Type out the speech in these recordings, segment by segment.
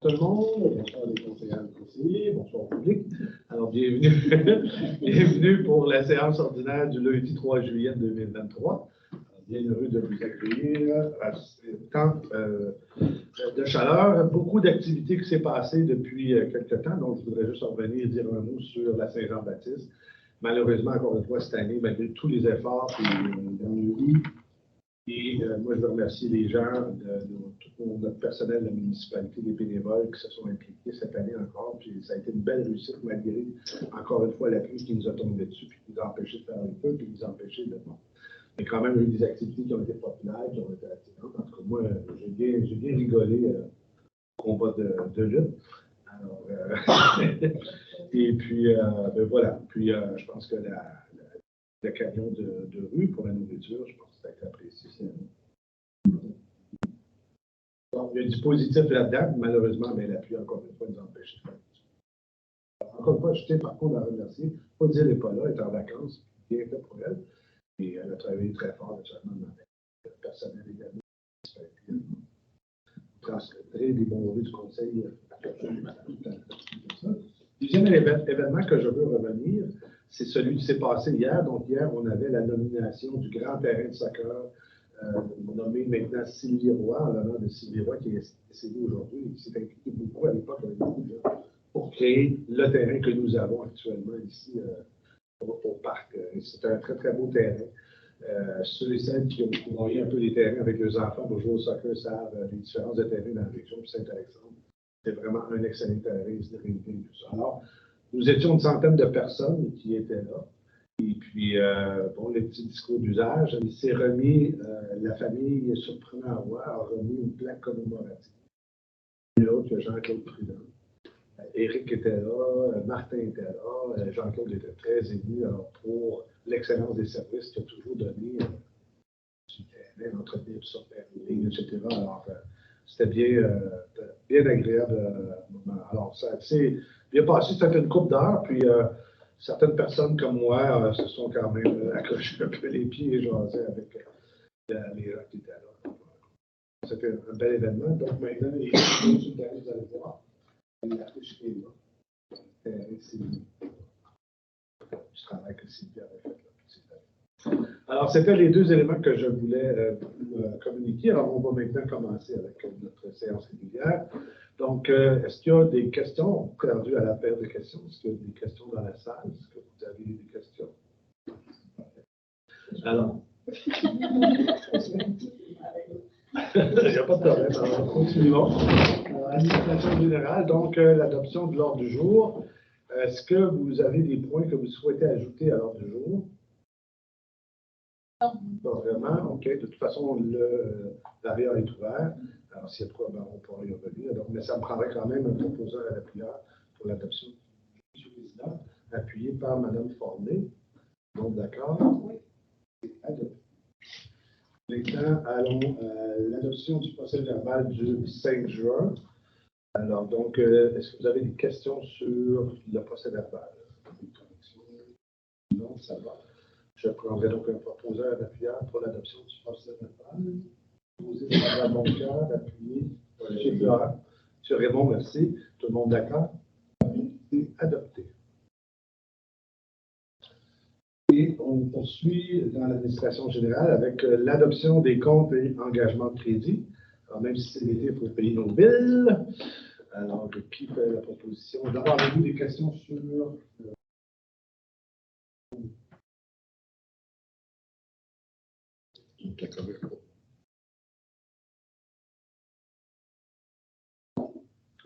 Tout le monde, bonsoir les conseillères et conseillers, bonsoir au public. Alors, bienvenue, bienvenue pour la séance ordinaire du lundi 3 juillet 2023. Bien heureux de vous accueillir à ce temps de chaleur. Beaucoup d'activités qui s'est passées depuis quelques temps, donc je voudrais juste revenir et dire un mot sur la Saint-Jean-Baptiste. Malheureusement, encore une fois, cette année, malgré tous les efforts dans le lit, et moi, je veux remercier les gens, tout notre personnel de la municipalité, les bénévoles qui se sont impliqués cette année encore. Puis ça a été une belle réussite, malgré, encore une fois, la pluie qui nous a tombé dessus, puis qui nous a empêché de faire un peu, puis qui nous a empêché de. Bon. Mais quand même, il y a eu des activités qui ont été populaires, qui ont été attirantes. En tout cas, moi, j'ai bien rigolé au combat de lutte. Alors, et puis, ben voilà. Puis, je pense que le camion de rue pour la nourriture, je pense que ça a été apprécié. Donc, il y a du positif là-dedans, malheureusement, mais la pluie, encore une fois, nous empêche de faire ça. Encore une fois, je tiens par contre à remercier. Pas dire qu'elle n'est pas là, elle est en vacances, bien fait pour elle. Et elle a travaillé très fort, naturellement, dans le personnel également. Transmettre des bons mots du conseil. Deuxième événement que je veux revenir, c'est celui qui s'est passé hier. Donc, hier, on avait la nomination du grand terrain de soccer, nommé maintenant Sylvie Roy, en l'honneur de Sylvie Roy, qui est décédé aujourd'hui. Il s'est impliqué beaucoup à l'époque avec beaucoup de gens pour créer le terrain que nous avons actuellement ici au parc. C'est un très, très beau terrain. Ceux et celles qui ont couronné un peu les terrains avec leurs enfants pour jouer au soccer savent les différences de terrain dans la région de Saint-Alexandre. C'est vraiment un excellent terrain, il se réunit tout ça. Alors, nous étions une centaine de personnes qui étaient là. Et puis, bon, les petits discours d'usage, il s'est remis, la famille, surprenant à voir, a remis une plaque commémorative. Et l'autre, il y a Jean-Claude Prudhomme. Éric était là, Martin était là, Jean-Claude était très ému pour l'excellence des services qu'il a toujours donné du terrain, entretenu tout ça, ligne, etc. Alors, c'était bien agréable. Alors, ça s'est bien passé, c'était une couple d'heures, puis certaines personnes comme moi se sont quand même accrochées un peu les pieds et jasaient avec les gens qui étaient là. C'était un bel événement. Donc maintenant, les gens du terrain, vous allez voir. L'affiche qui est là. Je travaille que Sylvie avait fait là. Alors, c'était les deux éléments que je voulais communiquer. Alors, on va maintenant commencer avec notre séance régulière. Donc, est-ce qu'il y a des questions? On est perdu à la paire de questions. Est-ce qu'il y a des questions dans la salle? Est-ce que vous avez des questions? Alors. Il n'y a pas de problème. Alors, continuons. Administration générale, donc l'adoption de l'ordre du jour. Est-ce que vous avez des points que vous souhaitez ajouter à l'ordre du jour? Non. Pas vraiment. OK. De toute façon, l'arrière est ouvert. Alors, s'il y a de quoi, ben, on pourra y revenir. Donc, mais ça me prendrait quand même un proposeur à l'appuyeur pour l'adoption du président, appuyé par Mme Forné. Donc, d'accord? Oui. C'est adopté. Maintenant, allons à l'adoption du procès verbal du 5 juin. Alors, donc, est-ce que vous avez des questions sur le procès verbal? Non, ça va. Je prendrai donc un proposeur d'appuyeur pour l'adoption du procès verbal. Posé par Mme Boncoeur, appuyé par M. Florent. M. Raymond, merci. Tout le monde d'accord? C'est adopté. Et on poursuit dans l'administration générale avec l'adoption des comptes et engagements de crédit. Alors, même si c'est l'été, il faut payer nos billes. Alors, qui fait la proposition? D'abord, avez-vous des questions sur...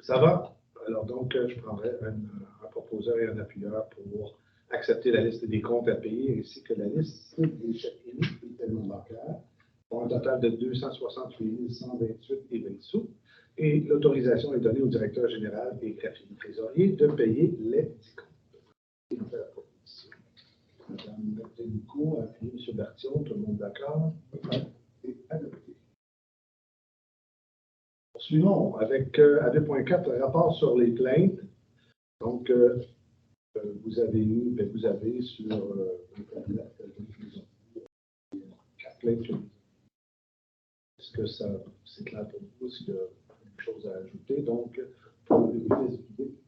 Ça va? Alors, donc, je prendrai un proposeur et un appuyeur pour accepter la liste des comptes à payer ainsi que la liste des chèques émis et paiements bancaires pour un total de 268 128 et 20 sous. Et l'autorisation est donnée au directeur général et greffier trésorier de payer les 10 comptes. Et on fait la proposition. Mme Nico, appuyé M. Bertillon, tout le monde d'accord? Et adopté. Poursuivons avec AD.4, rapport sur les plaintes. Donc, vous avez eu, vous avez sur 4 plaintes. Est-ce que c'est clair pour vous? Est-ce qu'il y a une choses à ajouter. Donc, pour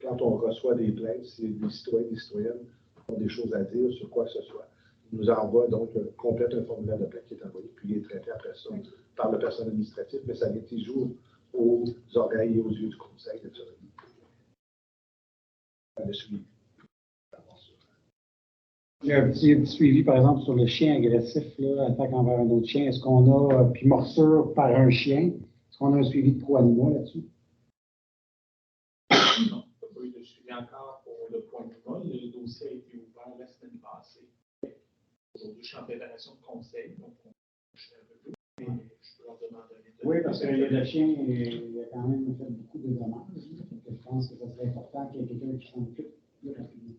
quand on reçoit des plaintes, si des citoyens et des citoyennes ont des choses à dire sur quoi que ce soit, ils nous envoient donc complète un formulaire de plainte qui est envoyé, puis il est traité après ça par le personnel administratif, mais ça vient toujours aux oreilles et aux yeux du conseil de surveiller. Le suivi. Il y a un petit suivi, par exemple, sur le chien agressif, là, attaque envers un autre chien. Est-ce qu'on a, puis morsure par un chien, est-ce qu'on a un suivi de pro-animaux là-dessus? Non, il n'y a pas eu de suivi encore pour le point de vol. Le dossier a été ouvert la semaine passée. Aujourd'hui, je suis en préparation de conseil, donc je suis un peu plus, mais je peux leur demander les données. Oui, parce que le chien, il a quand même fait beaucoup de dommages. Je pense que ça serait important qu'il y ait quelqu'un qui s'en occupe plus rapidement.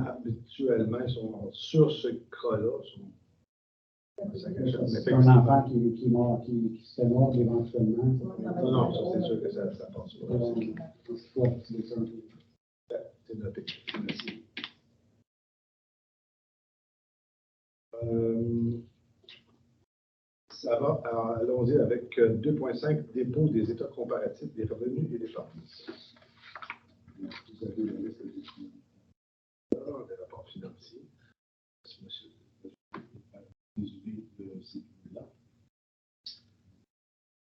Habituellement, ils sont sur ce cas-là. C'est un enfant qui se fait mordre éventuellement. Non, ça c'est sûr que ça passe pas. C'est noté. Merci. Ça va. Alors, allons-y avec 2.5, dépôt des états comparatifs des revenus et des dépenses. Vous avez la liste des rapports financiers. Merci, monsieur.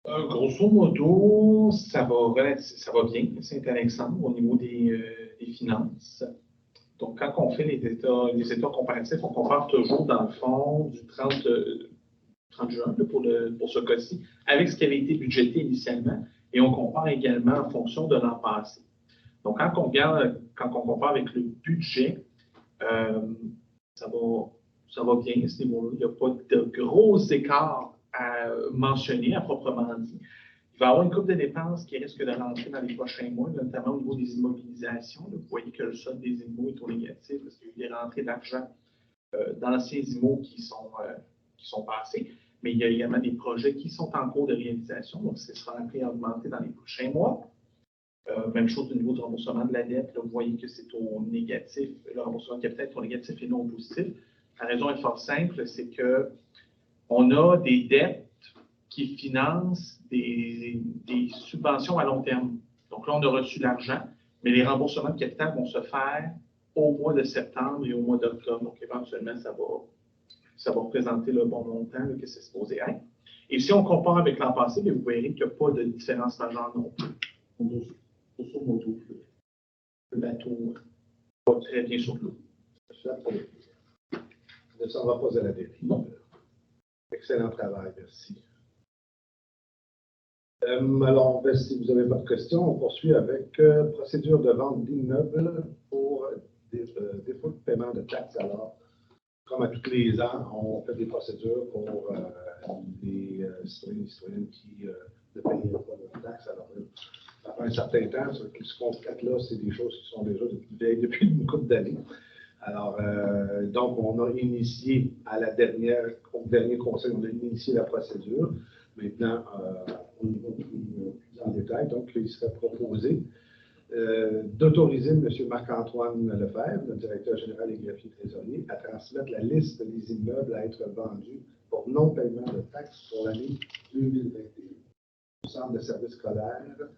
Grosso modo, ça va bien, c'est intéressant au niveau des finances. Donc, quand on fait les états comparatifs, on compare toujours dans le fond du 30 juin pour ce cas-ci avec ce qui avait été budgété initialement et on compare également en fonction de l'an passé. Donc, quand on compare avec le budget, ça va bien à ce niveau-là. Il n'y a pas de gros écarts à mentionner à proprement dit. Il va y avoir une couple de dépenses qui risquent de rentrer dans les prochains mois, notamment au niveau des immobilisations. Vous voyez que le solde des IMO est au négatif parce qu'il y a eu des rentrées d'argent d'anciens IMO qui sont passés. Mais il y a également des projets qui sont en cours de réalisation. Donc, ce sera appelé à augmenter dans les prochains mois. Même chose au niveau du remboursement de la dette. Là, vous voyez que c'est au négatif. Le remboursement de capital est au négatif et non au positif. La raison est fort simple, c'est qu'on a des dettes qui financent des subventions à long terme. Donc là, on a reçu l'argent, mais les remboursements de capital vont se faire au mois de septembre et au mois d'octobre. Donc éventuellement, ça va représenter le bon montant là, que c'est supposé être. Et si on compare avec l'an passé, bien, vous verrez qu'il n'y a pas de différence majeure non plus. Grosso modo, le bateau va très bien sur l'eau. Ne s'en va pas à la dérive. Non. Excellent travail, merci. Alors, si vous n'avez pas de questions, on poursuit avec procédure de vente d'immeubles pour défaut de paiement de taxes. Alors, comme à tous les ans, on fait des procédures pour les citoyens et citoyennes qui ne payent pas de taxes. Alors, ça fait un certain temps, ce qu'on fait là, c'est des choses qui sont déjà depuis une couple d'années. Alors, donc, on a initié au dernier conseil, on a initié la procédure. Maintenant, au niveau plus en détail, donc, il serait proposé d'autoriser M. Marc-Antoine Lefebvre, le directeur général et greffier trésorier, à transmettre la liste des immeubles à être vendus pour non-paiement de taxes pour l'année 2021 au centre de services scolaires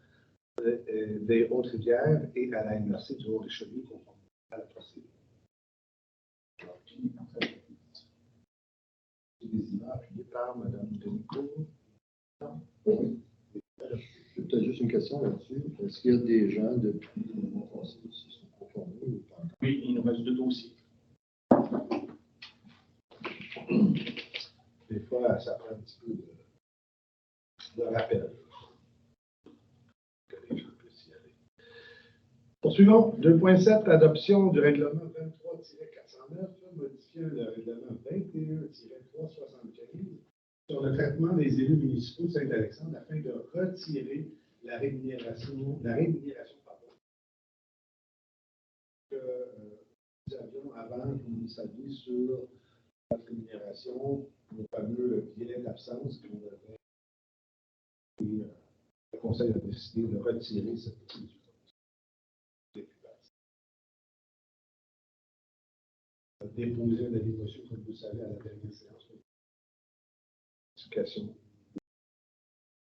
des Hautes-Rivières et à la MRC du Haut-Richelieu conformément à la procédure. Des images par Mme Denico. Oui. Peut-être juste une question là-dessus. Est-ce qu'il y a des gens depuis le mois passé qui sont conformés ou pas? Oui, il nous reste 2 dossiers. Des fois, ça prend un petit peu de rappel. Que les gens puissent y aller. Poursuivons. 2.7, adoption du règlement 23-409, modifiant le règlement 21-375 sur le traitement des élus municipaux de Saint-Alexandre afin de retirer la rémunération que nous avions avant, vous saviez, sur la rémunération, le fameux biais d'absence qu'on avait. Et le Conseil a décidé de retirer cette mesure. déposé un avis reçu, comme vous le savez, à la dernière séance.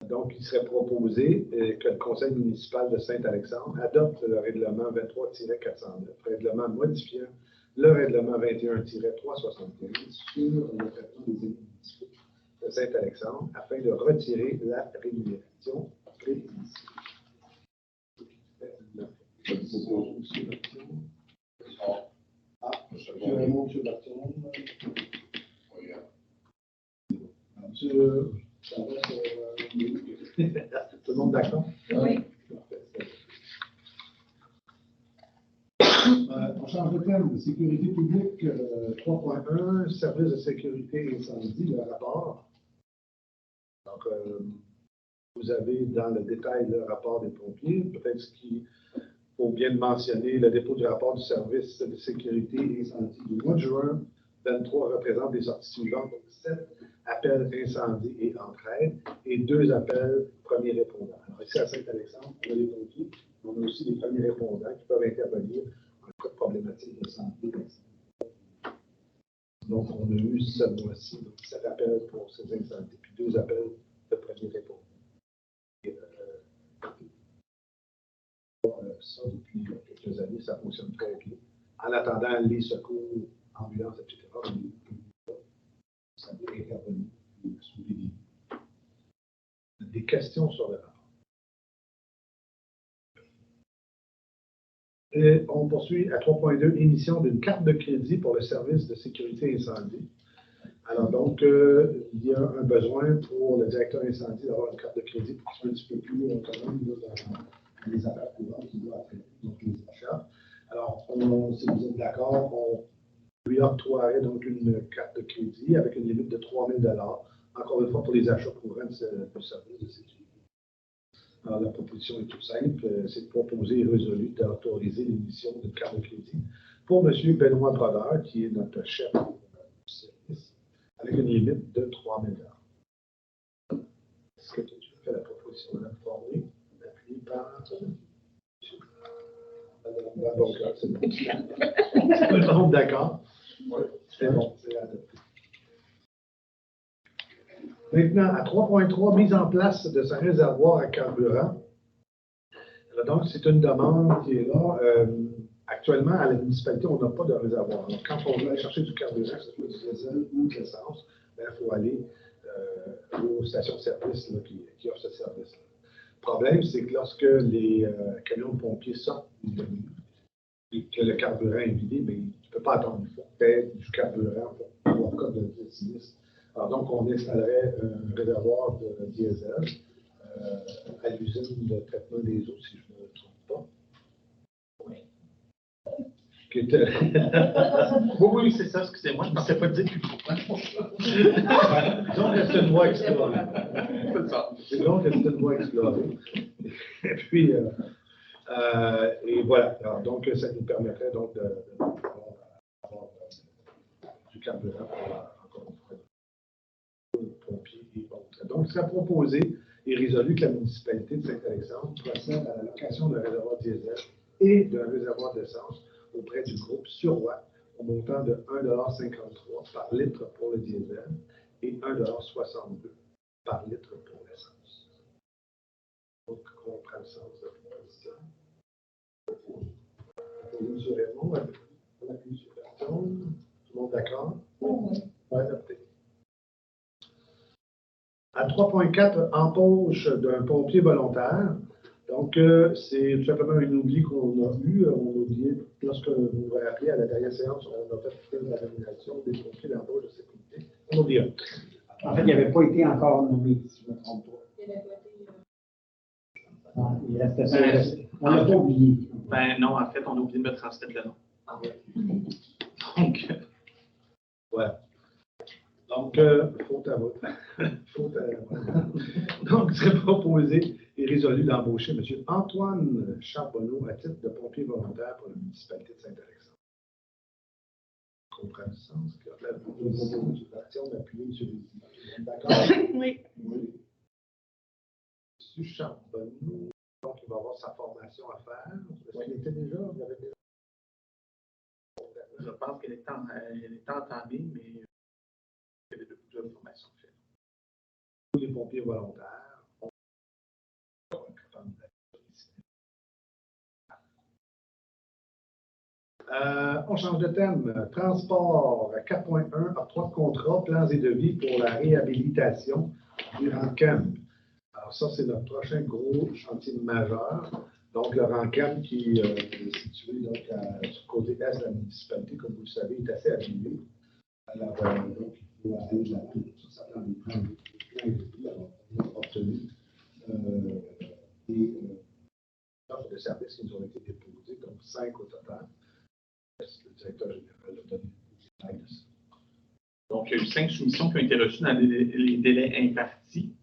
Donc, il serait proposé que le Conseil municipal de Saint-Alexandre adopte le règlement 23-409, règlement modifiant le règlement 21-375 sur le traitement des élus municipaux de Saint-Alexandre afin de retirer la rémunération prédéfinie. Raymond, M. Bertrand. Monsieur, ça va tout le monde d'accord? Oui. On change de thème. Sécurité publique 3.1, service de sécurité incendie, le rapport. Donc, vous avez dans le détail le rapport des pompiers. Peut-être ce qu'il faut bien mentionner, le dépôt du rapport du service de sécurité incendie du mois de juin 23 représente des sorties suivantes. Donc, 7 appels incendie et entraide et 2 appels premiers répondants. Alors, ici à Saint-Alexandre, on a les pompiers, on a aussi les premiers répondants qui peuvent intervenir en cas de problématique d'incendie. Donc, on a eu ce mois-ci 7 appels pour ces incendies, puis 2 appels de premiers répondants. Et, ça, depuis quelques années, ça fonctionne très bien. En attendant les secours, ambulances, etc., ça peut intervenir sous les lignes. Des questions sur le rapport. Et on poursuit à 3.2, émission d'une carte de crédit pour le service de sécurité incendie. Alors donc, il y a un besoin pour le directeur incendie d'avoir une carte de crédit pour qu'il soit un petit peu plus autonome dans les affaires courantes qu'il doit traiter, donc les achats. Alors, si vous êtes d'accord, on lui octroierait donc une carte de crédit avec une limite de 3 000 $, encore une fois pour les achats courants du service de sécurité. Alors, la proposition est toute simple, c'est de proposer et résolu d'autoriser l'émission d'une carte de crédit pour M. Benoît Brodeur, qui est notre chef du service, avec une limite de 3 000 $. Est-ce que tu as fait la proposition d'informer, appuyée par donc, c'est bon. Tout le monde d'accord? Oui, c'est bon, c'est adopté. Maintenant, à 3.3, mise en place de ce réservoir à carburant. Alors, donc, c'est une demande qui est là. Actuellement, à la municipalité, on n'a pas de réservoir. Donc, quand on veut aller chercher du carburant, que ce soit du diesel ou de l'essence, il faut aller aux stations-service qui offrent ce service-là. Le problème, c'est que lorsque les camions de pompiers sortent et que le carburant est vidé, bien, tu ne peux pas attendre. Il faut peut-être du carburant pour avoir cas de sinistre. Alors donc, on installerait un réservoir de diesel à l'usine de traitement des eaux, si je ne me trompe pas. Oui. Qui était... Oui, c'est ça, excusez-moi, je ne pensais pas dire plus gros. Donc, c'est une voie explorée. C'est donc c'est une voie explorée. Et puis, et voilà. Alors, donc, ça nous permettrait donc d'avoir du carburant pour encore une fois pompiers et autres. Donc, il sera proposé et résolu que la municipalité de Saint-Alexandre procède à la location d'un réservoir diesel et d'un réservoir d'essence auprès du groupe Suroît au montant de 1,53 $ par litre pour le diesel et 1,62 $ par litre pour l'essence. Donc, on prend le sens de la proposition. M. Raymond, on appuie sur la zone. Tout le monde d'accord? Oui. Adopté. À 3.4, embauche d'un pompier volontaire. Donc, c'est tout simplement un oubli qu'on a eu. On a oublié, lorsque vous vous rappelez, à la dernière séance, on a fait la nomination des pompiers d'embauche de sécurité. On oublie un. En fait, il n'avait pas été encore nommé, si je ne me trompe pas. Non, il restait ça. On ne l'a pas oublié. Ben non, en fait, on a oublié de me transmettre le nom. Donc, voilà. Donc, faute à votre. Donc, il serait proposé et résolu d'embaucher M. Antoine Charbonneau à titre de pompier volontaire pour la municipalité de Saint-Alexandre. On comprend le sens que la proposition d'appuyer M. Lévy. D'accord? Oui. Oui. M. Charbonneau, donc, il va avoir sa formation à faire. Est-ce qu'il était déjà? Il avait déjà. Je pense qu'elle est, elle est entamée, mais il y avait beaucoup de formations faites. Tous les pompiers volontaires ont on change de thème. Transport 4.1, octroi de contrat, plans et devis pour la réhabilitation du Rancam. Alors ça, c'est notre prochain gros chantier majeur. Donc, le Rancam qui est situé donc, sur le côté est de la municipalité, comme vous le savez, est assez abîmé. Alors, donc, il faut aller de l'avant. Ça prend des plans et devis. Alors, on a obtenu des offres de services qui nous ont été déposées, donc 5 au total. Le directeur général a donné des détails de ça. Donc, il y a eu 5 soumissions qui ont été reçues dans les délais impartis.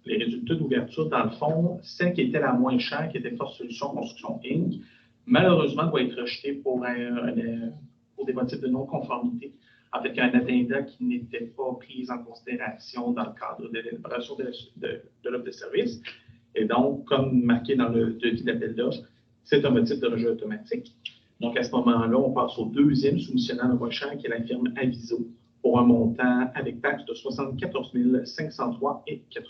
Les résultats d'ouverture, dans le fond, celle qui était la moins chère, qui était Force Solutions Construction Inc., malheureusement, doit être rejetée pour des motifs de non-conformité, avec un addenda qui n'était pas pris en considération dans le cadre de l'élaboration de l'offre de service. Et donc, comme marqué dans le devis d'appel d'offres, c'est un motif de rejet automatique. Donc, à ce moment-là, on passe au deuxième soumissionnaire le moins cher, qui est la firme Aviso, pour un montant avec taxe de 74 503,80.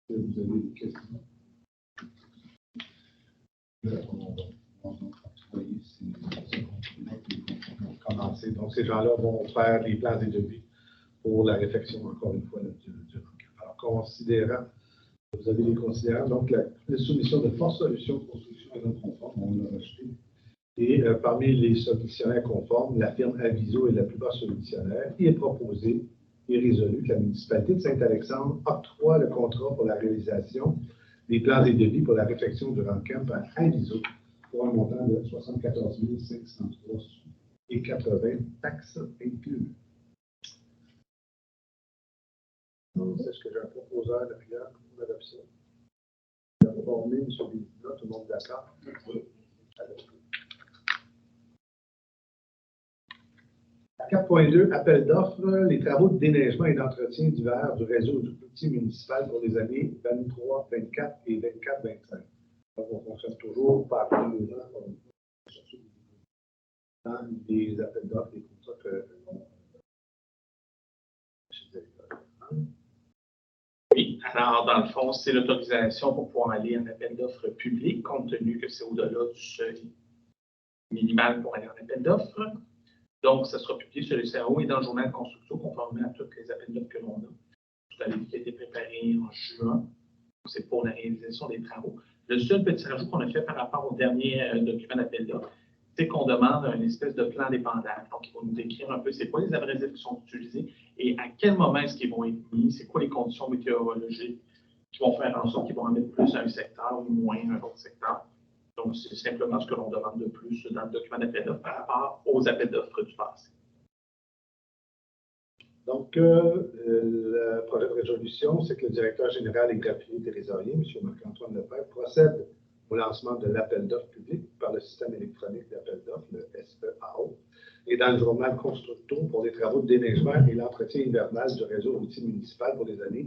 Vous avez des questions? Commencer. Donc, ces gens-là vont faire les plans et devis pour la réfection, encore une fois, du Rancam. Alors, considérant, vous avez les considérants, donc la soumission de Force Solutions Construction et non conforme, on l'a rejeté. Et parmi les soumissionnaires conformes, la firme Aviso est la plus basse soumissionnaire. Il est proposé et résolu que la municipalité de Saint-Alexandre octroie le contrat pour la réalisation des plans et devis pour la réfection du Rancam par Aviso pour un montant de 74 503,80, taxes incluses. C'est ce que j'ai un proposeur derrière pour l'adoption. Il a formé M. Bézina, tout le monde d'accord? Oui. 4.2, appel d'offres, les travaux de déneigement et d'entretien d'hiver du réseau d'outils municipal pour les années 23, 24 et 24, 25. Donc, on fonctionne toujours par 2 ans dans les appels d'offres, les contrats que Oui, alors dans le fond, c'est l'autorisation pour pouvoir aller en appel d'offres public, compte tenu que c'est au-delà du seuil minimal pour aller en appel d'offres. Donc, ça sera publié sur le CAO et dans le journal de construction, conformément à tous les appels d'offres que l'on a. Tout à l'heure, qui a été préparé en juin, c'est pour la réalisation des travaux. Le seul petit rajout qu'on a fait par rapport au dernier document d'appel d'offres, c'est qu'on demande une espèce de plan dépendant. Donc, ils vont nous décrire un peu c'est quoi les abrasifs qui sont utilisés et à quel moment est-ce qu'ils vont être mis, c'est quoi les conditions météorologiques qui vont faire en sorte qu'ils vont en mettre plus à un secteur ou moins à un autre secteur. Donc, c'est simplement ce que l'on demande de plus dans le document d'appel d'offres par rapport aux appels d'offres du passé. Donc, le projet de résolution, c'est que le directeur général et greffier trésorier, M. Marc-Antoine Lefebvre, procède au lancement de l'appel d'offres public par le système électronique d'appel d'offres, le SEAO, et dans le journal Constructo pour les travaux de déneigement et l'entretien hivernal du réseau routier municipal pour les années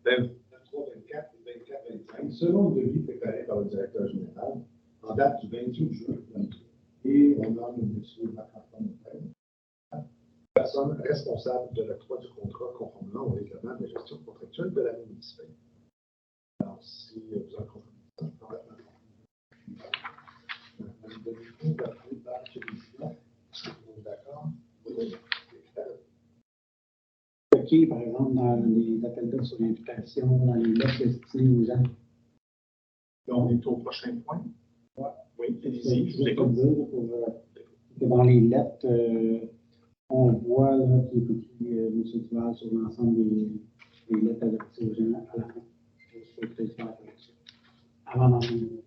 23, 24 et 24, 25, selon le devis préparé par le directeur général en date du 28 juin 2023. Et on nomme M. Marc-Antoine Lefebvre, personne responsable de l'octroi du contrat conformément au règlement de gestion contractuelle de la municipalité. Alors, si vous en comprenez ça, je prends la parole. D'accord? Oui. OK, par exemple, dans les appels d'offres sur l'invitation, dans les lettres destinées aux gens. On est au prochain point. Ouais. Oui, allez-y, je vous écoute. Dans les lettres, on voit là, qu'il est écrit M. Duval sur l'ensemble des lettres adressées aux gens à la fin. Je souhaiterais faire attention. Avant d'enchaîner.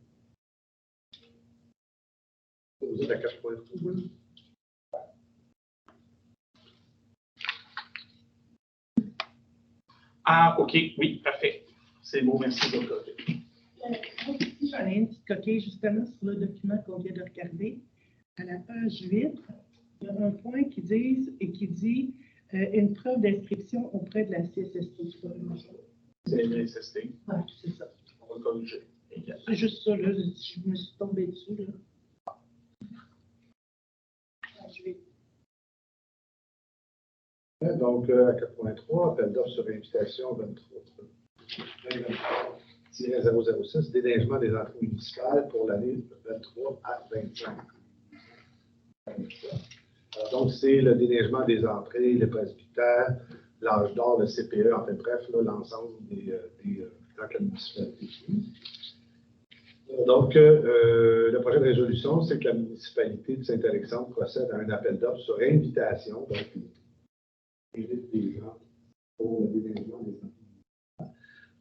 Vous êtes à 4.2. Ah, OK, oui, parfait. C'est beau, merci de votre côté. J'en ai une petite coquille justement sur le document qu'on vient de regarder. À la page 8, il y a un point qui dit une preuve d'inscription auprès de la CSST. C'est la SST. Oui, c'est ça. On va corriger. C'est juste ça, là. Je me suis tombée dessus. Là. Donc, à 4.3, appel d'offres sur invitation 23-006, déneigement des entrées municipales pour l'année 23 à 25. Alors, donc, c'est le déneigement des entrées, les presbytères, l'âge d'or, le CPE, en fait, bref, l'ensemble des dans la municipalité. Donc, le projet de résolution, c'est que la municipalité de Saint-Alexandre procède à un appel d'offres sur invitation, donc invite des gens pour le déneigement des entrées.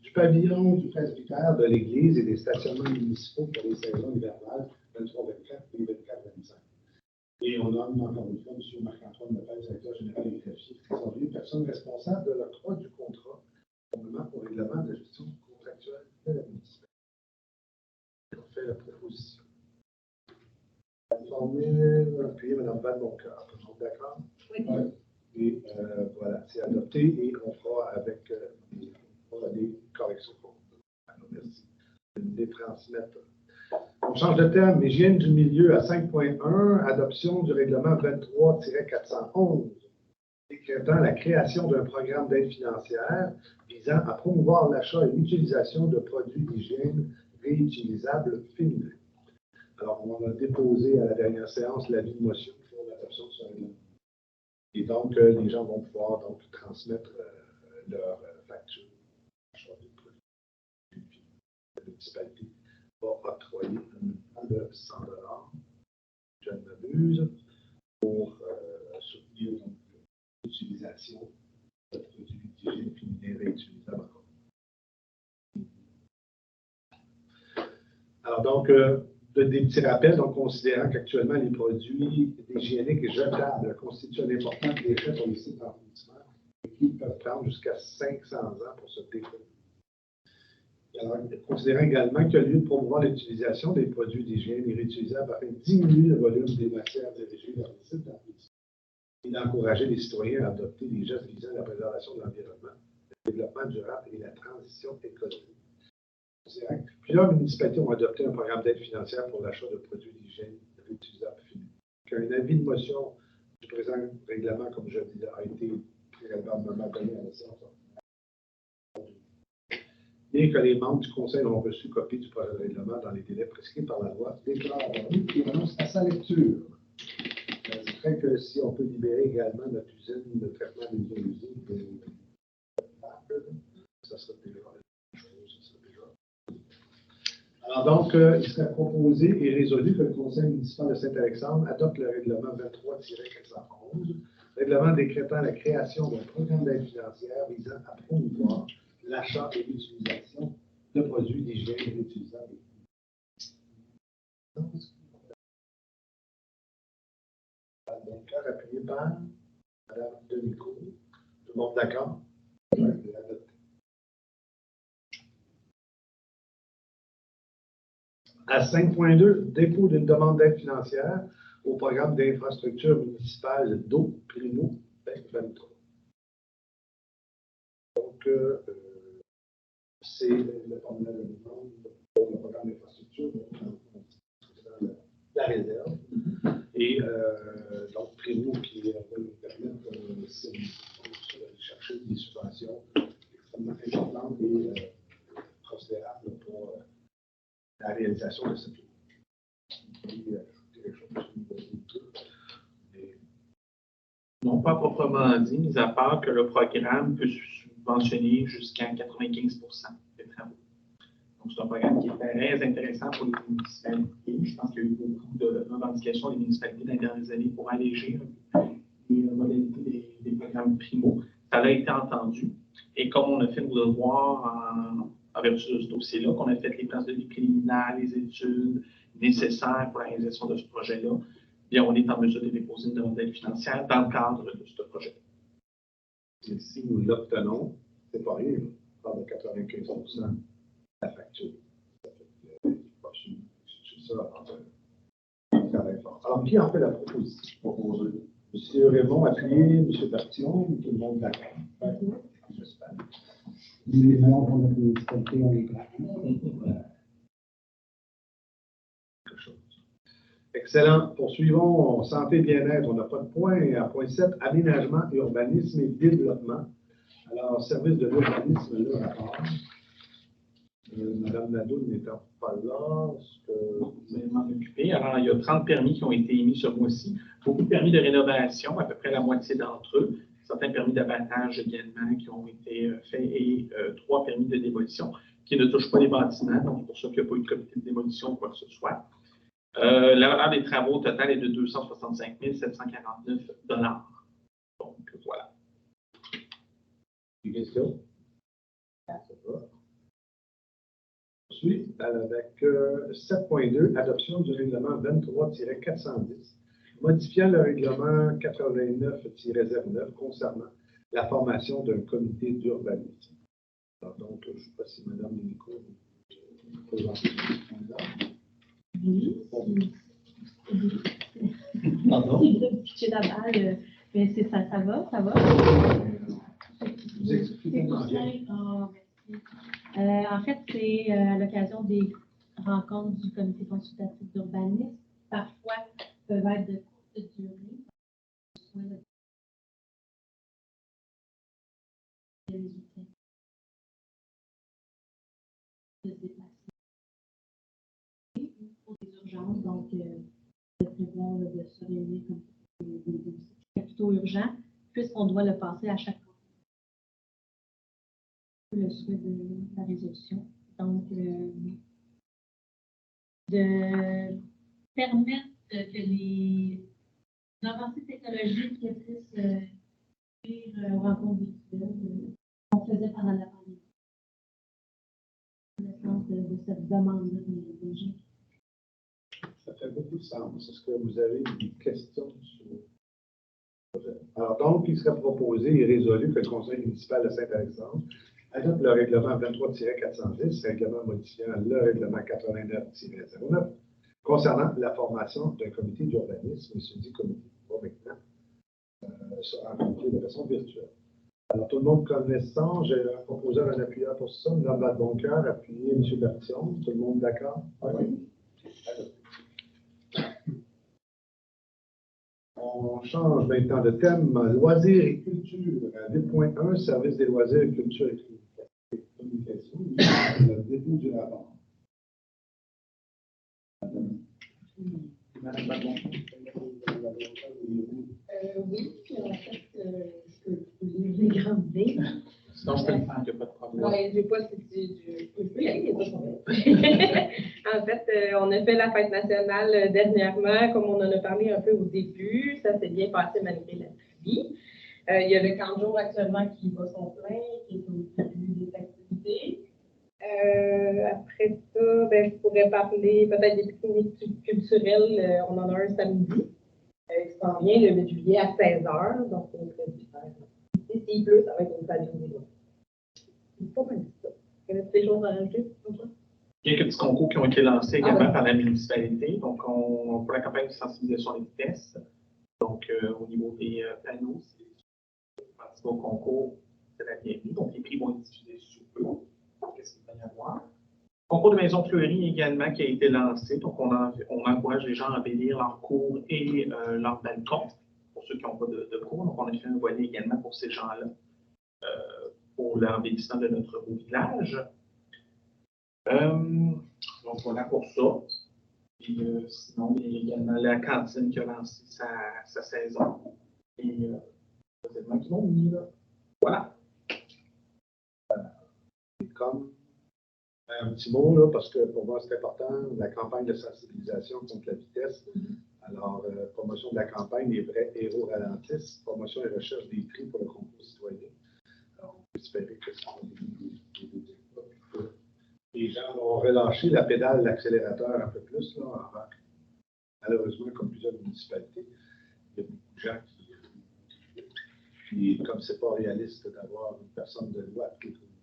Du pavillon du presbytère, de l'église et des stationnements municipaux pour les saisons hivernales 23-24 et 24-25. Et on nomme encore une fois M. Marc-Antoine Lefebvre, directeur général et greffier, trésorier, personne responsable de l'octroi du contrat, conformément au règlement de gestion contractuelle de la municipalité. On fait la proposition. Formule appuyée, Mme Van-Moncoeur. Tout le monde d'accord? Oui. Et voilà, c'est adopté et on fera avec des corrections. Alors, merci de nous les transmettre. On change de terme, hygiène du milieu à 5.1, adoption du règlement 23-411, décrétant la création d'un programme d'aide financière visant à promouvoir l'achat et l'utilisation de produits d'hygiène réutilisables féminins. Alors, on a déposé à la dernière séance l'avis de motion pour l'adoption de ce règlement. Et donc, les gens vont pouvoir donc transmettre leur facture d'achat de produits. La municipalité va octroyer un montant de 100 $, je ne m'abuse, pour soutenir l'utilisation de produits d'hygiène féminin réutilisables. Alors donc, des petits rappels, donc considérant qu'actuellement les produits hygiéniques et jetables constituent un important déchet pour les sites d'enfouissement et qui peuvent prendre jusqu'à 500 ans pour se décoller. Alors, considérant également qu'il y a lieu de promouvoir l'utilisation des produits d'hygiène réutilisables afin de diminuer le volume des matières dirigées vers les sites d'enfouissement et d'encourager les citoyens à adopter des gestes visant à la préservation de l'environnement, le développement durable et la transition écologique. Plusieurs municipalités ont adopté un programme d'aide financière pour l'achat de produits d'hygiène réutilisables finis. Un avis de motion du présent règlement, comme je l'ai dit, a été préalablement donné à la séance. Bien que les membres du Conseil ont reçu copie du projet de règlement dans les délais prescrits par la loi, déclare avoir lu et renonce à sa lecture. J'ajouterais que si on peut libérer également notre usine de traitement des eaux usées, ça serait déjà une chose. Alors donc, il serait proposé et résolu que le Conseil municipal de Saint-Alexandre adopte le règlement 23-411, règlement décrétant la création d'un programme d'aide financière visant à promouvoir l'achat et l'utilisation de produits d'hygiène réutilisables. Donc, appuyé par Mme Denico. Tout le monde d'accord? À 5.2, dépôt d'une demande d'aide financière au programme d'infrastructure municipale d'eau Primo 2023. Donc, c'est le formulaire de demande pour le programme d'infrastructure, la réserve. Et donc, Primo qui va nous permettre de chercher des subventions extrêmement importantes et considérables pour la réalisation de cette Non, pas proprement dit, mis à part que le programme peut subventionner jusqu'à 95 des travaux. Donc, c'est un programme qui est très intéressant pour les municipalités. Je pense qu'il y a eu beaucoup de revendications des municipalités dans les dernières années pour alléger les modalités des programmes Primo. Ça a été entendu. Et comme on a fait nos devoirs en vertu de ce dossier-là, qu'on a fait les plans de vie préliminaires, les études nécessaires pour la réalisation de ce projet-là, bien, on est en mesure de déposer une demande d'aide financière dans le cadre de ce projet. Et si nous l'obtenons, c'est pas rien, on parle de 95 de la facture. C'est ça, alors, qui en fait la proposition? M. Raymond appuyé, M. Bertillon, tout le monde d'accord? J'espère. Les membres de la municipalité ont les Quelque chose. Excellent. Poursuivons. Santé et bien-être, on n'a pas de point. À point 7, aménagement, urbanisme et développement. Alors, service de l'urbanisme, là, à part. Madame Nadeau n'étant pas là, est-ce que Je vais m'en occuper. Alors, il y a 30 permis qui ont été émis ce mois-ci. Beaucoup de permis de rénovation, à peu près la moitié d'entre eux. Certains permis d'abattage également qui ont été faits et 3 permis de démolition qui ne touchent pas les bâtiments. Donc, c'est pour ça qu'il n'y a pas eu de comité de démolition ou quoi que ce soit. La valeur des travaux au total est de 265 749 $. Donc, voilà. des questions? Ensuite, avec 7.2, adoption du règlement 23-410, modifiant le règlement 89-09 concernant la formation d'un comité d'urbanisme. Alors, donc, je ne sais pas si Mme Nico présente ce point-là. Oui. Pardon? Pitcher la balle, mais ça va, ça va. Vous expliquez comment bien. En fait, c'est à l'occasion des rencontres du comité consultatif d'urbanisme. Parfois, peuvent être de courte durée. Pour des urgences, donc de prévoir de se réunir comme des capitaux urgents, puisqu'on doit le passer à chaque fois. Le souhait de la résolution. Donc, de permettre que les avancées technologiques puissent suivre aux rencontres virtuelles qu'on faisait pendant la pandémie. Le sens de cette demande-là des gens. Ça fait beaucoup de sens. Est-ce que vous avez des questions sur le projet? Alors, donc, il serait proposé et résolu que le Conseil municipal de Saint-Alexandre adopte le règlement 23-410, règlement modifiant le règlement 89-09, concernant la formation d'un comité d'urbanisme. Ce dit comité va maintenant se rencontrer de façon virtuelle. Alors, tout le monde connaissant, j'ai un proposeur, un appuyeur pour ça. Mme Vadeboncoeur, appuyé M. Bertillon. Tout le monde d'accord? Oui. On change maintenant de thème. Loisirs et culture. 8.1, service des loisirs, culture et communication. Le début du rapport. Madame Vadeboncoeur. Oui, en fait, je peux lire les grandes lignes. Sinon, je peux le faire, il n'y a pas de problème. Oui, je ne sais pas si je peux y aller, il n'y a pas de problème. En fait, on a fait la fête nationale dernièrement, comme on en a parlé un peu au début. Ça s'est bien passé malgré la pluie. Il y a le camp de jour actuellement qui bat son plein, qui est au début des activités. Après ça, ben, je pourrais parler peut-être des pique-niques culturels. On en a un samedi. Qui s'en vient le 8 juillet à 16h. Donc, on peut faire. S'il pleut, ça va être une salle de journée. C'est pas mal ça. Il y a des choses à rajouter? Il y a quelques petits concours qui ont été lancés également par la municipalité. Donc, pour la campagne de sensibilisation des vitesses. Donc, au niveau des panneaux, c'est participer au concours, c'est la bienvenue. Donc, les prix vont être diffusés sous peu. Qu'est-ce qu'il va y avoir? Concours de maison fleurie également qui a été lancé. Donc, on encourage les gens à embellir leur cour et leur balcon, pour ceux qui n'ont pas de cour. Donc, on a fait un volet également pour ces gens-là, pour l'embellissement de notre beau village. Donc, voilà pour ça. Et sinon, il y a également la cantine qui a lancé sa saison. Et les événements qui vont venir. Voilà. Comme un petit mot, là, parce que pour moi, c'est important, la campagne de sensibilisation contre la vitesse. Alors, promotion de la campagne, les vrais héros ralentissent, promotion et recherche des prix pour le concours citoyen. Alors, on peut espérer que ça va les gens vont relâcher la pédale, l'accélérateur un peu plus, là, avant. Malheureusement, comme plusieurs municipalités, il y a beaucoup de gens qui. Puis, comme c'est pas réaliste d'avoir une personne de loi à tous les communautés.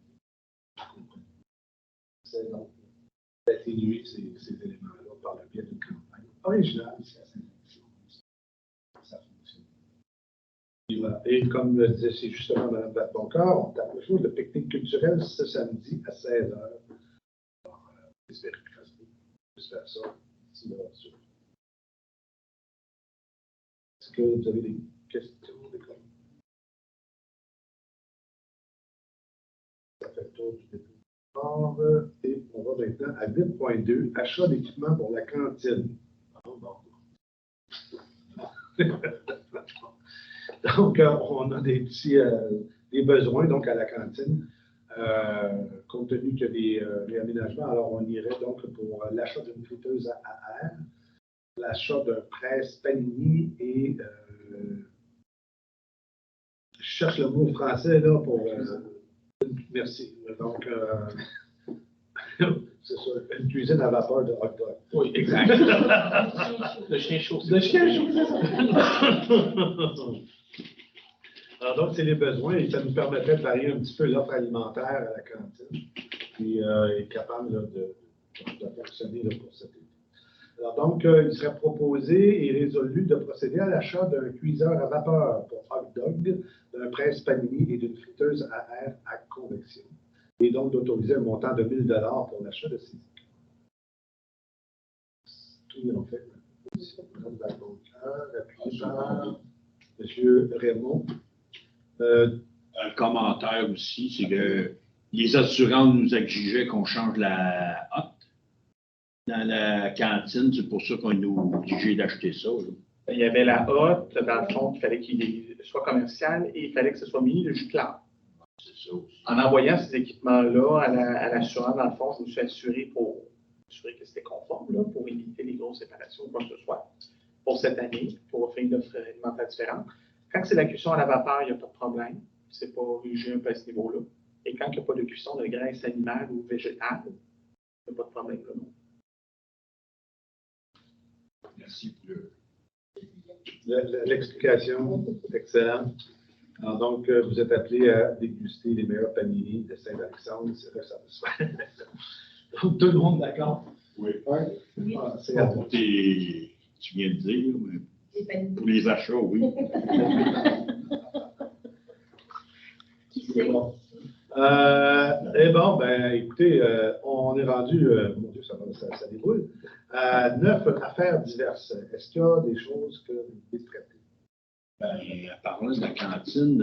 C'est donc d'atténuer ces éléments-là par le biais d'une campagne originale. Ça fonctionne. Et, voilà. Et comme le disait c'est justement Mme Vadeboncoeur, on tape le jour de pique-nique culturel ce samedi à 16h. Alors, j'espère que ça se faire ça. Est-ce que vous avez des questions, des commentaires? Ça fait le tour du dépôt. Et on va maintenant à 8.2, achat d'équipement pour la cantine. Donc, on a des petits des besoins donc, à la cantine. Compte tenu qu'il y a des réaménagements, alors on irait donc pour l'achat d'une friteuse à air, l'achat d'un presse panini et je cherche le mot français là pour merci. Donc c'est ça, une cuisine à vapeur de hot dog. Oui, exact. Le chien chaud. Le chien chaud, c'est ça. Alors donc, c'est les besoins et ça nous permettrait de varier un petit peu l'offre alimentaire à la cantine. Puis être capable là, de fonctionner là, pour cet été. Alors donc, il serait proposé et résolu de procéder à l'achat d'un cuiseur à vapeur pour hot dog, d'un presse panini et d'une friteuse à air à convection. Et donc d'autoriser un montant de 1 000 $ pour l'achat de ces équipements. Tout en fait. Appuyé par M. Raymond. Un commentaire aussi, c'est que les assurances nous exigeaient qu'on change la hotte dans la cantine. C'est pour ça qu'on est obligé d'acheter ça. Là. Il y avait la hotte, dans le fond, il fallait qu'il soit commercial et il fallait que ce soit muni de jus clair. C'est ça aussi. En envoyant ces équipements-là à l'assurance, dans le fond, je me suis assuré pour assurer que c'était conforme, là, pour éviter les grosses séparations ou quoi que ce soit, pour cette année, pour offrir une offre alimentaire différente. Quand c'est la cuisson à la vapeur, il n'y a pas de problème. C'est pas rigide un peu à ce niveau-là. Et quand il n'y a pas de cuisson de graisse animale ou végétale, il n'y a pas de problème là, non. Merci pour L'explication, excellente. Alors donc, vous êtes appelé à déguster les meilleurs panini de Saint-Alexandre. C'est là que ça va se faire. Donc, tout le monde d'accord? Oui. Oui. Ah, c'est à toi. Tu viens de dire, mais pour les achats, oui. Qui sait? Et bon, ben, écoutez, on est rendu, mon Dieu, ça déroule, à 9 affaires diverses. Est-ce qu'il y a des choses que vous voulez traiter? Ben, parlant de la cantine,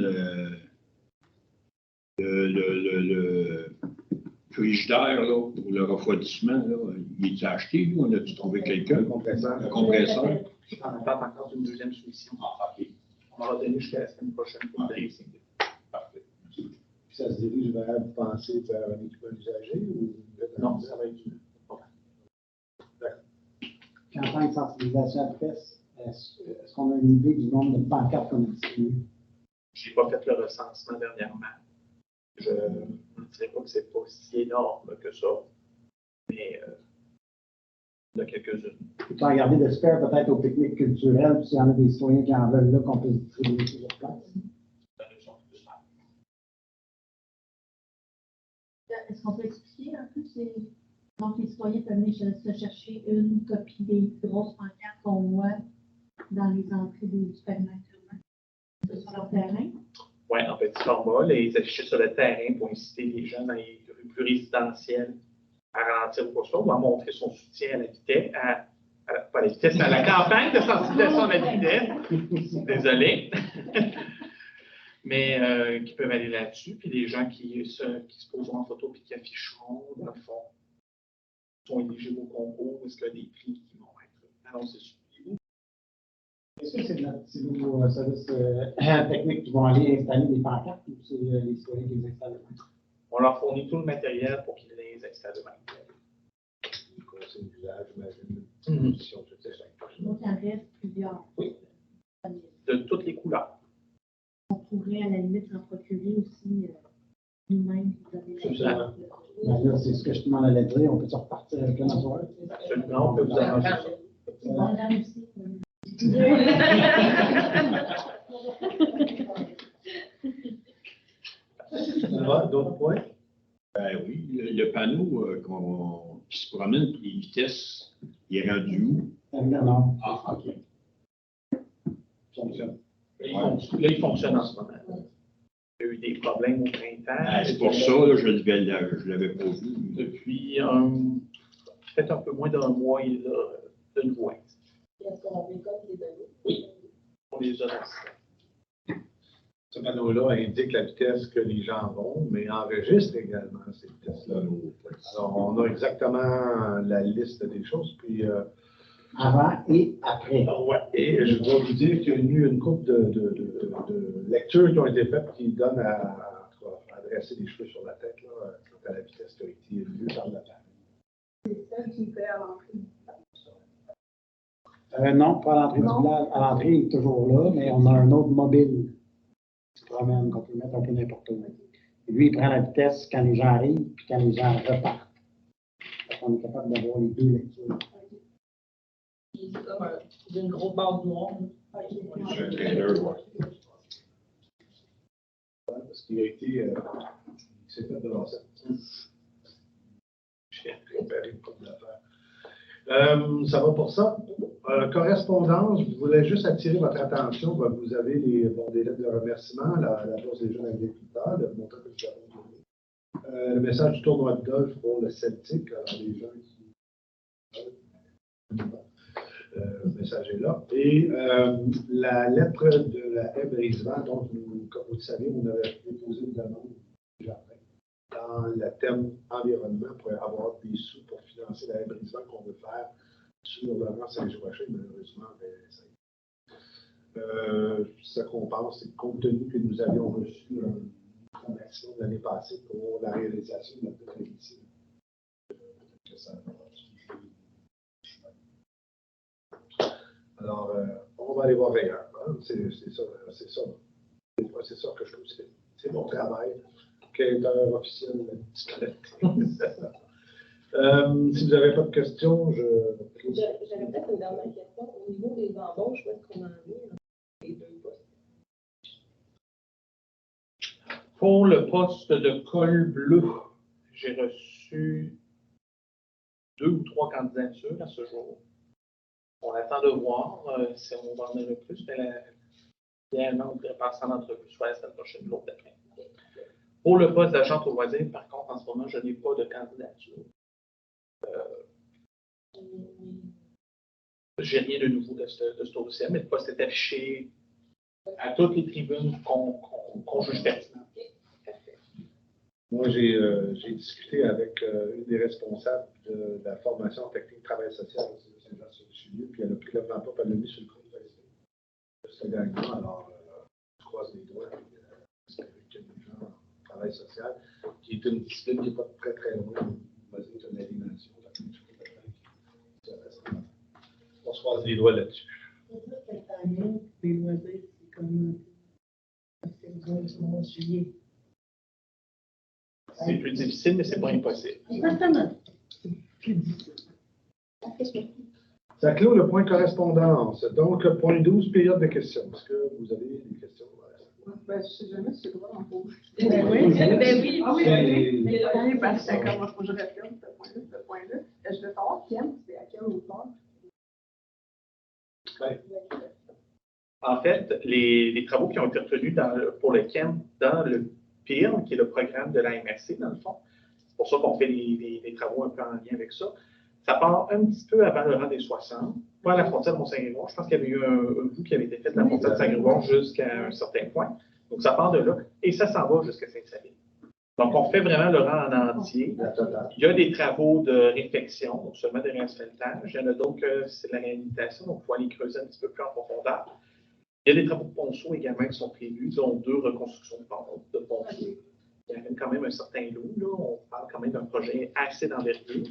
le frigidaire là, pour le refroidissement, là, il est acheté, nous, on a-tu trouvé quelqu'un? Le compresseur. Le compresseur? On attend encore une deuxième soumission. Ah, OK. On va donner jusqu'à la semaine prochaine pour le dressing. Parfait. Puis ça se dirige vers, vous pensez, vers un équipement usagé ou? Non, ça va être une. Campagne de sensibilisation à la presse, est-ce qu'on a une idée du nombre de pancartes qu'on a distribuées? Je n'ai pas fait le recensement dernièrement. Je ne dirais pas que ce n'est pas si énorme que ça, mais il y en a quelques-unes. Peut-on regarder de se faire peut-être aux pique-niques culturelles, puis s'il y en a des citoyens qui en veulent là, qu'on peut distribuer sur leur place? Est-ce qu'on peut expliquer un peu? Donc, les citoyens peuvent venir se chercher une copie des grosses pancartes qu'on voit dans les entrées des supermarchés sur leur terrain. Oui, en petit format, les afficher sur le terrain pour inciter les gens dans les rues plus résidentielles à ralentir ou quoi que ce soit, ou à montrer son soutien à la vitesse, pas à la vitesse, mais à la campagne de sensibilisation à la vitesse. Désolé. Mais qui peuvent aller là-dessus, puis les gens qui se poseront en photo et qui afficheront, dans le fond, sont éligibles au concours, est-ce qu'il y a des prix qui vont être annoncés sur vous? Est-ce que c'est nos services techniques qui vont aller installer des pancartes ou c'est les citoyens qui les installent? On leur fournit tout le matériel pour qu'ils les installent eux-mêmes. Le conseil d'usage, j'imagine. Position, tout ça. Donc, il en reste plusieurs. Oui. De toutes les couleurs. On pourrait à la limite s'en procurer aussi nous-mêmes. Absolument. Ben là, c'est ce que je te demandais de dire. On peut se repartir avec un soir? Absolument, on peut vous arranger ça. C'est bon, là aussi. D'autres points? Ben oui, le panneau qui se promène pour les vitesses, il est rendu où? Non. Ah, OK. Fonctionne. Là, il fonctionne en ce moment. Il y a eu des problèmes au printemps. Ah, c'est pour ça, là, je ne l'avais pas vu. Depuis peut-être un peu moins d'un mois, il a de nouveau. Est-ce qu'on récolte les données? Oui. pour les horaires. Ce panneau-là indique la vitesse que les gens vont, mais enregistre également ces vitesses-là. Alors, on a exactement la liste des choses. Puis, Avant et après. ouais, et je dois vous dire qu'il y a eu une couple de lectures qui ont été faites qui donnent à dresser les cheveux sur la tête là, quant à la vitesse qui a été élevée par l'appareil. C'est ça qui fait à l'entrée. Non, pas à l'entrée du village. À l'entrée, il est toujours là, mais on a un autre mobile qui se promène, qu'on peut mettre un peu n'importe où. Et lui, il prend la vitesse quand les gens arrivent, puis quand les gens repartent. On est capable d'avoir les deux lectures. C'est comme une grosse base noire. C'est un trailer, ouais. Parce qu'il a été. Il s'est fait devancer. J'ai récupéré une couple d'affaires. Ça va pour ça. Correspondance, je voulais juste attirer votre attention. Vous avez des lettres de remerciement, la Bourse des jeunes agriculteurs, le montant que nous avons donné. Le message du tournoi de golf pour le Celtic, alors les gens qui. Le message est là. Et la lettre de la haie Brisevent, donc, comme vous le savez, on avait déposé une demande du jardin dans le thème environnement pour avoir des sous pour financer la haie Brisevent qu'on veut faire sur le rang Saint-Joachim, malheureusement. Ce qu'on pense, c'est que compte tenu que nous avions reçu une formation l'année passée pour la réalisation de notre prévision. Alors, on va aller voir ailleurs. Hein? C'est ça. C'est ça que je trouve. C'est mon travail. Quêteur officiel de la disponibilité. Si vous n'avez pas de questions, J'aurais peut-être une dernière question. Au niveau des embauches, où est-ce qu'on en est les deux postes? Pour le poste de col bleu, j'ai reçu 2 ou 3 candidatures à ce jour. On attend de voir si on va en avoir plus, mais idéalement, on devrait passer en entrevue soit la semaine prochaine ou l'autre d'après. Pour le poste d'agent au loisir, par contre, en ce moment, je n'ai pas de candidature. J'ai rien de nouveau de ce dossier, mais le poste est affiché à toutes les tribunes qu'on juge pertinent. moi, j'ai discuté avec une des responsables de la formation technique travail social de Saint-Jean-sur-Richelieu, puis elle a pris le grand pas, elle l'a mis sur le compte Facebook de ce gagnant. Alors, je croise les doigts, j'espère qu'il y a des gens en travail social, qui est une discipline qui n'est pas très, très loin. On va dire une animation. On se croise les doigts là-dessus. Cette année, les loisirs, c'est comme c'est le juillet. C'est plus difficile, mais ce n'est pas impossible. Exactement. C'est plus difficile. Ça clôt le point correspondance. Donc, point 12, période de questions. Est-ce que vous avez des questions? Ben, je ne sais jamais si c'est le droit d'en poser. Ben oui. Ben oui. Ah oui, mais parce que comment faut que je réponde ce point-là. Je veux savoir c'est à quelle hauteur. Ouais. En fait, les travaux qui ont été retenus pour le CAM dans le PIRM, qui est le programme de la MRC, dans le fond, c'est pour ça qu'on fait les travaux un peu en lien avec ça. Ça part un petit peu avant le rang des 60, pas à la frontière de Mont-Saint-Grégoire. Je pense qu'il y avait eu un bout qui avait été fait de la frontière de Saint-Grégoire jusqu'à un certain point. Donc, ça part de là et ça s'en va jusqu'à Sainte-Sabine. Donc, on fait vraiment le rang en entier. Il y a des travaux de réflexion, donc seulement des réasphaltages. Il y en a d'autres que c'est de la réhabilitation, donc il faut aller creuser un petit peu plus en profondeur. Il y a des travaux de ponceau également qui sont prévus, dont 2 reconstructions de ponceau. Il y a quand même un certain lot, là. On parle quand même d'un projet assez d'envergure.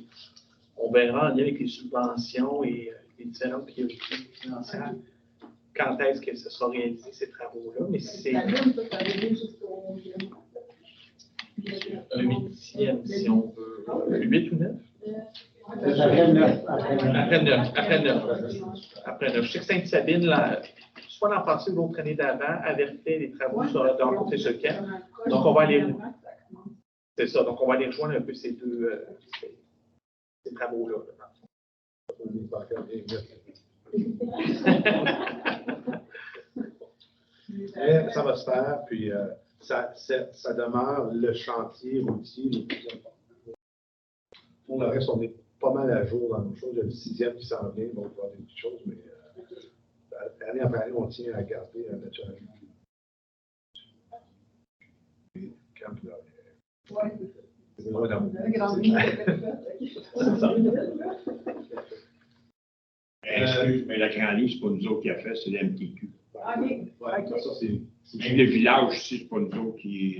On verra en lien avec les subventions et les différentes priorités financières quand est-ce que ce sera réalisé, ces travaux-là. Mais c'est un 8e, si on veut. 8 ou 9? Après 9. Après 9. Je sais que Sainte-Sabine, soit l'an passé ou l'autre année d'avant, avait fait des travaux dans le côté sur le camp. Donc, on va aller. C'est ça. Donc, on va aller rejoindre un peu ces deux ces travaux-là. Mais ça va se faire, puis ça demeure le chantier routier le plus important. Pour le reste, on est pas mal à jour dans nos choses. Il y a le 6e qui s'en vient, donc on va voir des petites choses, mais année après année, on tient à garder naturellement. Camp Laurier. C'est loin d'avoir. C'est ça. Mais la grande livre, c'est pas nous autres qui a fait, c'est l'MTQ. Ouais, ça, c'est. Même le village aussi, c'est pas nous autres qui.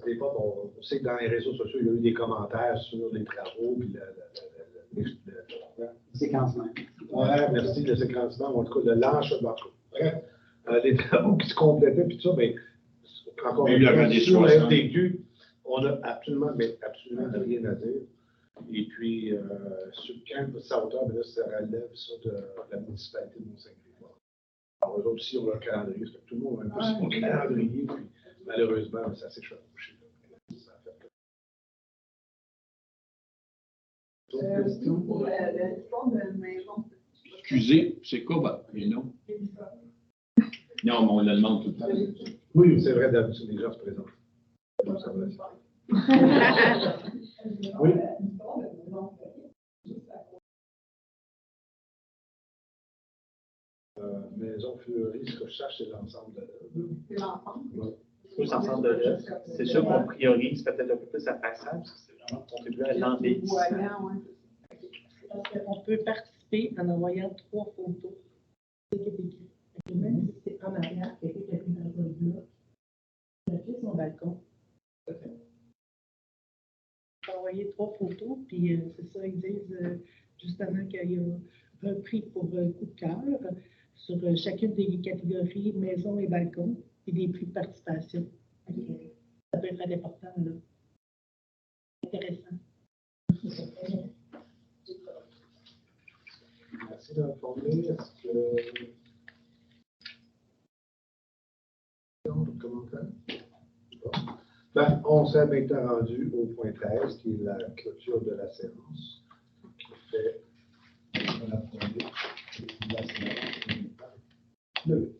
On sait que dans les réseaux sociaux, il y a eu des commentaires sur les travaux puis Le séquencement. ouais, merci, le séquencement, en tout cas, le lâchement. Bref, les travaux qui se complétaient, puis tout ça, mais encore Même le des sur la 60. FTQ, on n'a absolument rien à dire. Et puis, sur le sa hauteur, mais là, ça relève ça de la municipalité de Mont-Saint-Grégoire. Alors, eux autres aussi, on a leur calendrier, parce que tout le monde a un peu son calendrier, puis malheureusement, ça s'est chevauché. D'autres questions? Pour l'histoire de maison. Excusez, c'est quoi votre prénom? Non, mais on le demande tout le temps. Oui, c'est vrai, d'habitude, les gens se présentent. Donc, ça va. Oui. Maison fleurie, ce que je cherche, c'est l'ensemble de C'est l'ensemble. Tous ensemble de l'œuvre. C'est sûr qu'on priorise peut-être un peu plus la façade, parce que c'est vraiment contribuer à l'embellissement. Voyant, ouais. On peut participer en envoyant 3 photos. Même si c'est en arrière, quelqu'un qui a pris dans un bloc, il a fait son balcon. On peut envoyer 3 photos, puis c'est ça, ils disent justement qu'il y a un prix pour coup de cœur sur chacune des catégories maison et balcon, et des prix de participation. Ça peut être important, là. Intéressant. Merci d'informer. Est-ce que. Commentaire? Ben, on s'est maintenant rendu au point 13, qui est la clôture de la séance, qui fait la première la séance. Le.